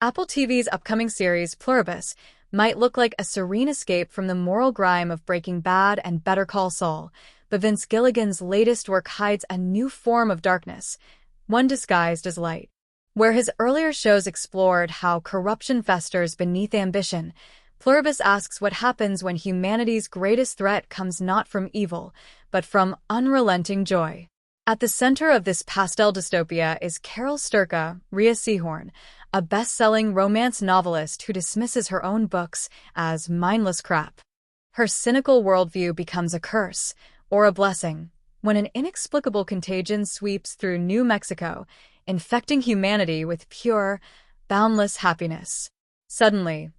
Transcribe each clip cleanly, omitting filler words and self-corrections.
Apple TV's upcoming series, Pluribus, might look like a serene escape from the moral grime of Breaking Bad and Better Call Saul, but Vince Gilligan's latest work hides a new form of darkness, one disguised as light. Where his earlier shows explored how corruption festers beneath ambition, Pluribus asks what happens when humanity's greatest threat comes not from evil, but from unrelenting joy. At the center of this pastel dystopia is Carol Sturka, Rhea Seehorn, a best-selling romance novelist who dismisses her own books as mindless crap. Her cynical worldview becomes a curse, or a blessing, when an inexplicable contagion sweeps through New Mexico, infecting humanity with pure, boundless happiness. Suddenly,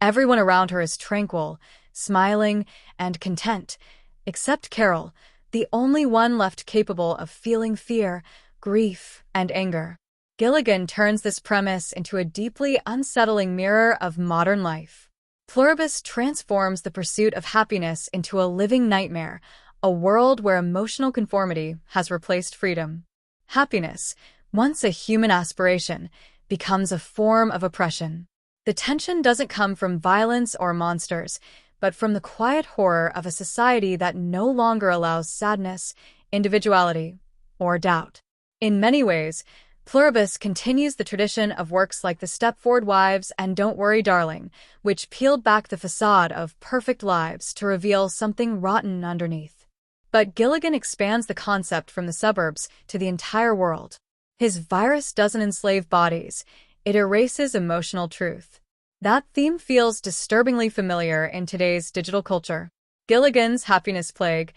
everyone around her is tranquil, smiling, and content, except Carol, the only one left capable of feeling fear, grief, and anger. Gilligan turns this premise into a deeply unsettling mirror of modern life. Pluribus transforms the pursuit of happiness into a living nightmare, a world where emotional conformity has replaced freedom. Happiness, once a human aspiration, becomes a form of oppression. The tension doesn't come from violence or monsters, but from the quiet horror of a society that no longer allows sadness, individuality, or doubt. In many ways, Pluribus continues the tradition of works like The Stepford Wives and Don't Worry, Darling, which peeled back the facade of perfect lives to reveal something rotten underneath. But Gilligan expands the concept from the suburbs to the entire world. His virus doesn't enslave bodies, it erases emotional truth. That theme feels disturbingly familiar in today's digital culture. Gilligan's Happiness Plague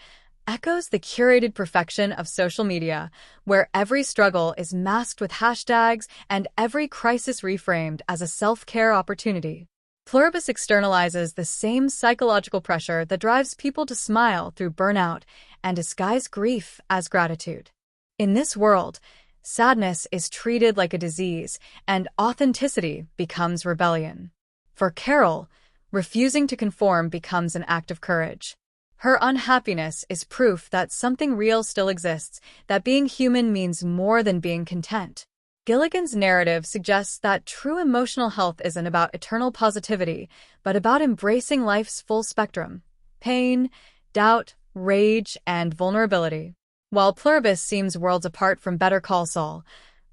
echoes the curated perfection of social media, where every struggle is masked with hashtags and every crisis reframed as a self-care opportunity. Pluribus externalizes the same psychological pressure that drives people to smile through burnout and disguise grief as gratitude. In this world, sadness is treated like a disease, and authenticity becomes rebellion. For Carol, refusing to conform becomes an act of courage. Her unhappiness is proof that something real still exists, that being human means more than being content. Gilligan's narrative suggests that true emotional health isn't about eternal positivity, but about embracing life's full spectrum: pain, doubt, rage, and vulnerability. While Pluribus seems worlds apart from Better Call Saul,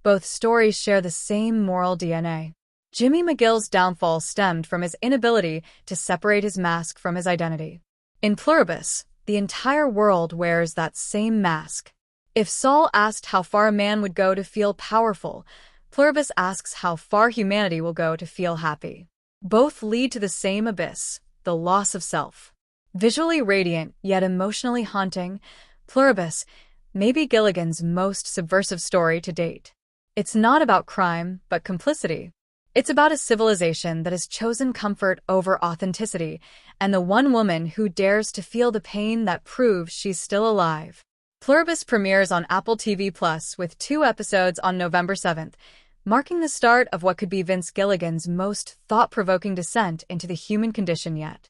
both stories share the same moral DNA. Jimmy McGill's downfall stemmed from his inability to separate his mask from his identity. In Pluribus, the entire world wears that same mask. If Saul asked how far a man would go to feel powerful, Pluribus asks how far humanity will go to feel happy. Both lead to the same abyss, the loss of self. Visually radiant, yet emotionally haunting, Pluribus may be Gilligan's most subversive story to date. It's not about crime, but complicity. It's about a civilization that has chosen comfort over authenticity, and the one woman who dares to feel the pain that proves she's still alive. Pluribus premieres on Apple TV Plus with 2 episodes on November 7th, marking the start of what could be Vince Gilligan's most thought-provoking descent into the human condition yet.